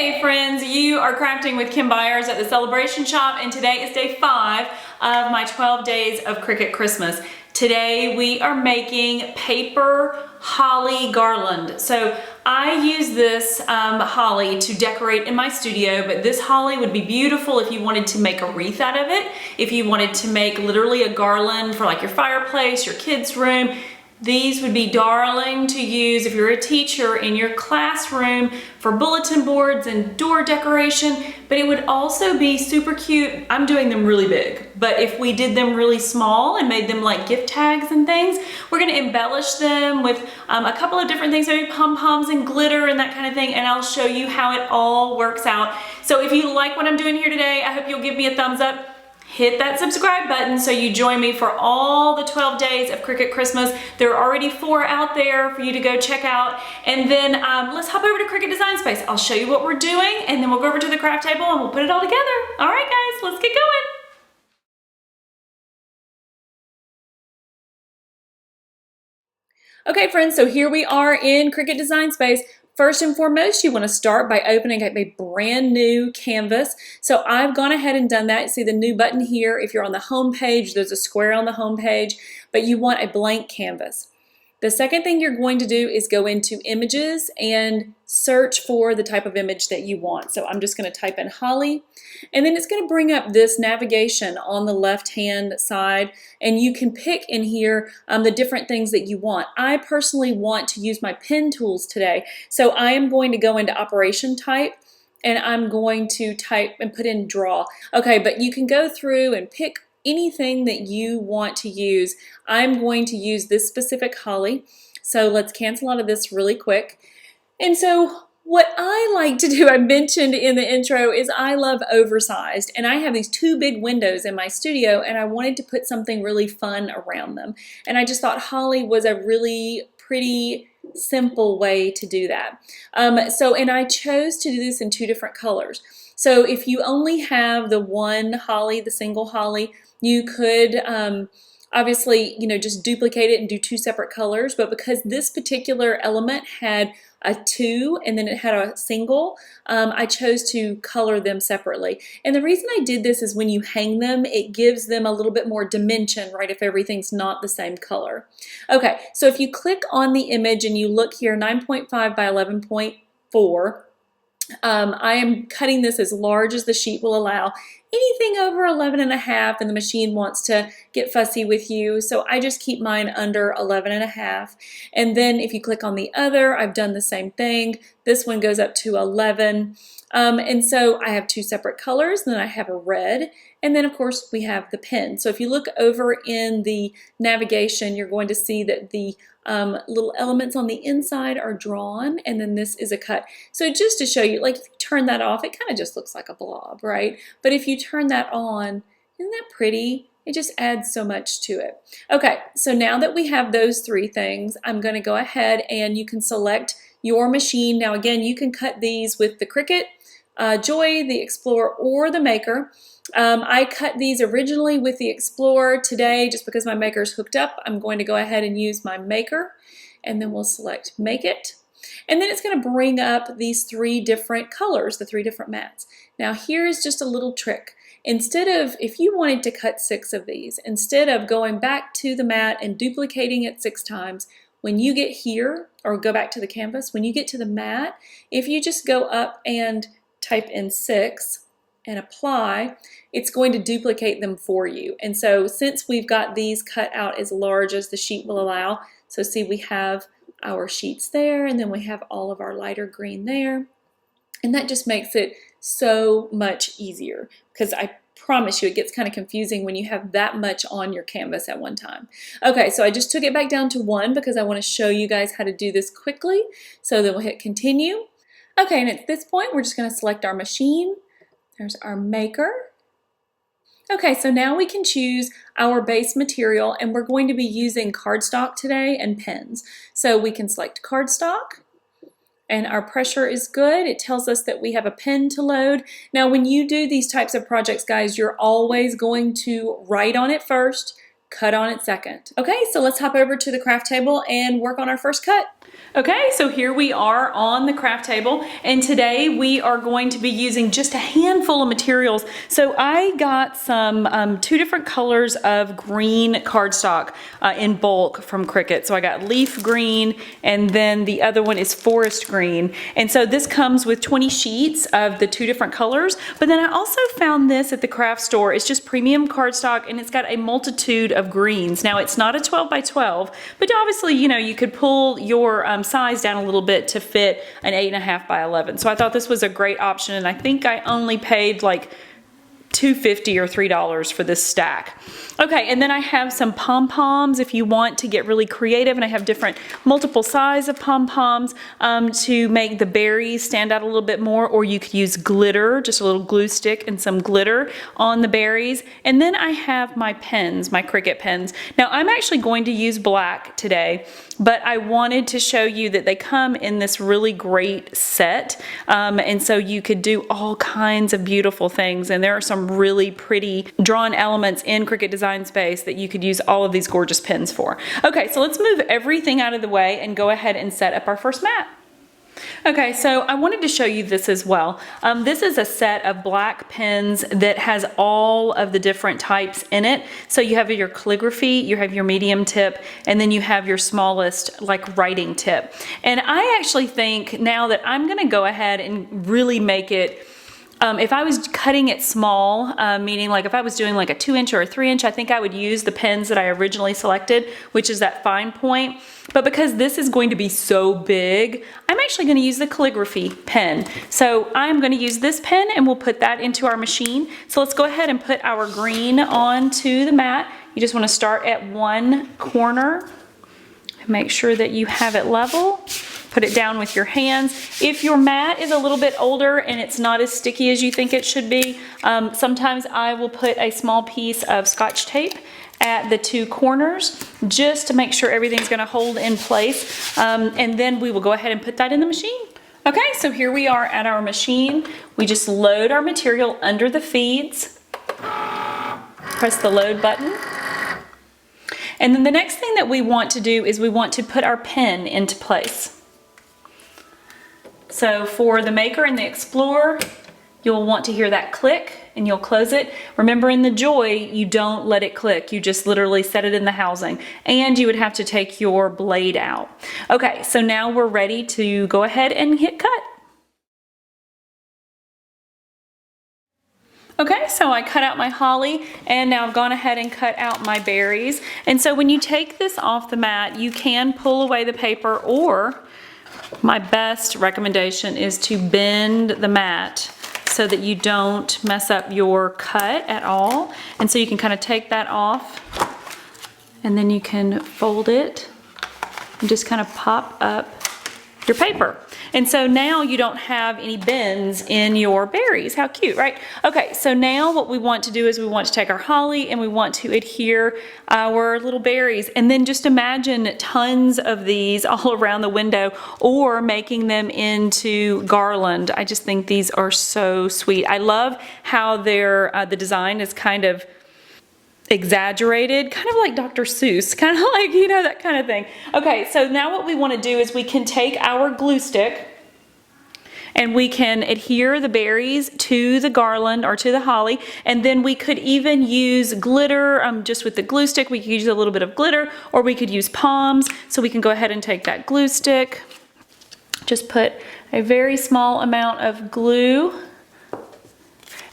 Hey friends, you are crafting with Kim Byers at the Celebration Shop, and today is day 5 of my 12 days of Cricut Christmas. Today we are making paper holly garland. So I use this holly to decorate in my studio, but this holly would be beautiful if you wanted to make a wreath out of it, if you wanted to make literally a garland for like your fireplace, your kids' room. These would be darling to use if you're a teacher in your classroom for bulletin boards and door decoration, but it would also be super cute. I'm doing them really big, but if we did them really small and made them like gift tags and things, we're gonna embellish them with a couple of different things, maybe pom-poms and glitter and that kind of thing, and I'll show you how it all works out. So if you like what I'm doing here today, I hope you'll give me a thumbs up. Hit that subscribe button so you join me for all the 12 days of Cricut Christmas. There are already 4 out there for you to go check out. And then let's hop over to Cricut Design Space. I'll show you what we're doing, and then we'll go over to the craft table and we'll put it all together. All right, guys, let's get going. Okay, friends, so here we are in Cricut Design Space. First and foremost, you want to start by opening up a brand new canvas. So I've gone ahead and done that. See the new button here. If you're on the home page, there's a square on the home page, but you want a blank canvas. The second thing you're going to do is go into images and search for the type of image that you want. So I'm just going to type in holly, and then it's going to bring up this navigation on the left hand side, and you can pick in here the different things that you want. I personally want to use my pen tools today, so I am going to go into operation type, and I'm going to type and put in draw. Okay, but you can go through and pick anything that you want to use. I'm going to use this specific holly. So let's cancel out of this really quick. And so what I like to do, I mentioned in the intro, is I love oversized. And I have these 2 big windows in my studio, and I wanted to put something really fun around them. And I just thought holly was a really pretty simple way to do that. And I chose to do this in 2 different colors. So if you only have the one holly, the single holly, you could obviously, just duplicate it and do 2 separate colors. But because this particular element had a 2 and then it had a single, I chose to color them separately. And the reason I did this is when you hang them, it gives them a little bit more dimension, right, if everything's not the same color. Okay, so if you click on the image and you look here, 9.5 by 11.4, I am cutting this as large as the sheet will allow. Anything over 11.5 and the machine wants to get fussy with you, so I just keep mine under 11.5. And then if you click on the other, I've done the same thing. This one goes up to 11. And so I have 2 separate colors, then I have a red, and then of course we have the pen. So if you look over in the navigation, you're going to see that the little elements on the inside are drawn, and then this is a cut. So just to show you, like if you turn that off, it kind of just looks like a blob, right? But if you turn that on, isn't that pretty? It just adds so much to it. Okay, so now that we have those 3 things, I'm going to go ahead and you can select your machine. Now again, you can cut these with the Cricut Joy, the Explorer, or the Maker. I cut these originally with the Explorer. Today, just because my Maker is hooked up, I'm going to go ahead and use my Maker, and then we'll select Make It. And then it's going to bring up these 3 different colors, the 3 different mats. Now here's just a little trick. Instead of, if you wanted to cut 6 of these, instead of going back to the mat and duplicating it 6 times, when you get here, or go back to the canvas, when you get to the mat, if you just go up and type in 6 and apply, it's going to duplicate them for you. And so since we've got these cut out as large as the sheet will allow, so see we have our sheets there, and then we have all of our lighter green there, and that just makes it so much easier, because I promise you it gets kind of confusing when you have that much on your canvas at one time. Okay, so I just took it back down to 1 because I want to show you guys how to do this quickly. So then we'll hit continue. Okay, and at this point we're just going to select our machine. There's our Maker. Okay, so now we can choose our base material, and we're going to be using cardstock today and pens. So we can select cardstock, and our pressure is good. It tells us that we have a pen to load. Now when you do these types of projects, guys, you're always going to write on it first, cut on it second. Okay, so let's hop over to the craft table and work on our first cut. Okay, so here we are on the craft table, and today we are going to be using just a handful of materials. So I got some 2 different colors of green cardstock in bulk from Cricut. So I got leaf green, and then the other one is forest green. And so this comes with 20 sheets of the 2 different colors. But then I also found this at the craft store. It's just premium cardstock, and it's got a multitude of greens. Now it's not a 12 by 12, but obviously, you know, you could pull your size down a little bit to fit an 8.5 by 11. So I thought this was a great option, and I think I only paid like $2.50 or $3 for this stack. Okay, and then I have some pom-poms if you want to get really creative, and I have different multiple size of pom-poms to make the berries stand out a little bit more, or you could use glitter, just a little glue stick and some glitter on the berries. And then I have my pens, my Cricut pens. Now I'm actually going to use black today, but I wanted to show you that they come in this really great set, and so you could do all kinds of beautiful things, and there are some really pretty drawn elements in Cricut Design Space that you could use all of these gorgeous pens for. Okay, so let's move everything out of the way and go ahead and set up our first mat. Okay, so I wanted to show you this as well. This is a set of black pens that has all of the different types in it. So you have your calligraphy, you have your medium tip, and then you have your smallest like writing tip. And I actually think now that I'm gonna go ahead and really make it if I was cutting it small, meaning like if I was doing like a 2-inch or a 3-inch, I think I would use the pens that I originally selected, which is that fine point. But because this is going to be so big, I'm actually going to use the calligraphy pen. So I'm going to use this pen, and we'll put that into our machine. So let's go ahead and put our green onto the mat. You just want to start at one corner. Make sure that you have it level. Put it down with your hands. If your mat is a little bit older and it's not as sticky as you think it should be, sometimes I will put a small piece of Scotch tape at the 2 corners just to make sure everything's gonna hold in place. And then we will go ahead and put that in the machine. Okay, so here we are at our machine. We just load our material under the feeds. Press the load button. And then the next thing that we want to do is we want to put our pen into place. So for the Maker and the Explorer, you'll want to hear that click and you'll close it. Remember, in the Joy, you don't let it click. You just literally set it in the housing, and you would have to take your blade out. Okay, so now we're ready to go ahead and hit cut. Okay, so I cut out my holly, and now I've gone ahead and cut out my berries. And so when you take this off the mat, you can pull away the paper, or my best recommendation is to bend the mat so that you don't mess up your cut at all. And so you can kind of take that off, and then you can fold it and just kind of pop up your paper. And so now you don't have any bends in your berries. How cute, right? Okay, so now what we want to do is we want to take our holly and we want to adhere our little berries, and then just imagine tons of these all around the window, or making them into garland. I just think these are so sweet. I love how the design is kind of exaggerated, kind of like Dr. Seuss, kind of like, you know, that kind of thing. Okay, so now what we want to do is we can take our glue stick and we can adhere the berries to the garland or to the holly, and then we could even use glitter. Just with the glue stick, we could use a little bit of glitter, or we could use palms. So we can go ahead and take that glue stick, just put a very small amount of glue.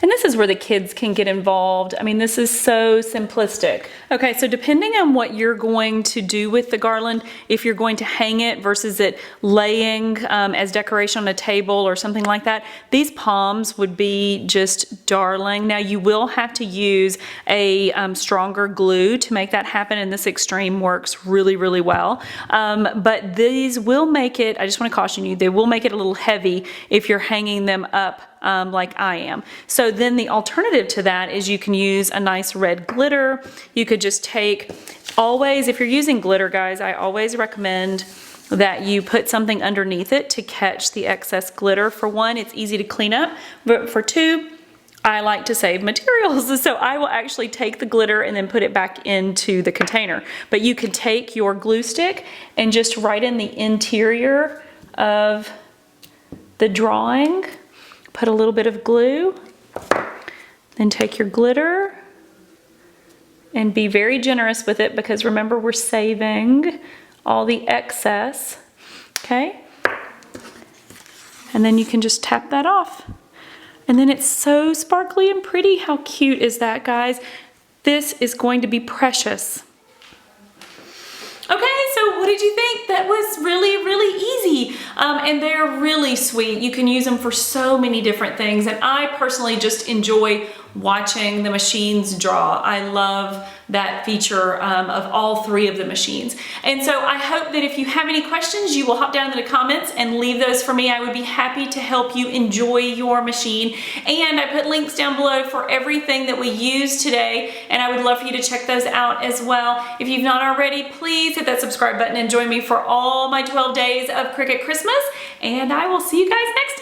And this is where the kids can get involved. I mean, this is so simplistic. Okay, so depending on what you're going to do with the garland, if you're going to hang it versus it laying as decoration on a table or something like that, these palms would be just darling. Now, you will have to use a stronger glue to make that happen, and this Extreme works really, really well. But these will make it, I just want to caution you, they will make it a little heavy if you're hanging them up like I am. So then the alternative to that is you can use a nice red glitter. You could just take, always, if you're using glitter, guys, I always recommend that you put something underneath it to catch the excess glitter. For one, it's easy to clean up, but for two, I like to save materials, so I will actually take the glitter and then put it back into the container. But you can take your glue stick and just write in the interior of the drawing, put a little bit of glue, then take your glitter and be very generous with it, because remember, we're saving all the excess, okay? And then you can just tap that off. And then it's so sparkly and pretty. How cute is that, guys? This is going to be precious. Okay, so what did you think? That was really, really easy. And they're really sweet. You can use them for so many different things. And I personally just enjoy watching the machines draw. I love that feature of all three of the machines. And so I hope that if you have any questions, you will hop down in the comments and leave those for me. I would be happy to help you enjoy your machine. And I put links down below for everything that we used today, and I would love for you to check those out as well. If you've not already, please hit that subscribe button and join me for all my 12 days of Cricut Christmas, and I will see you guys next time.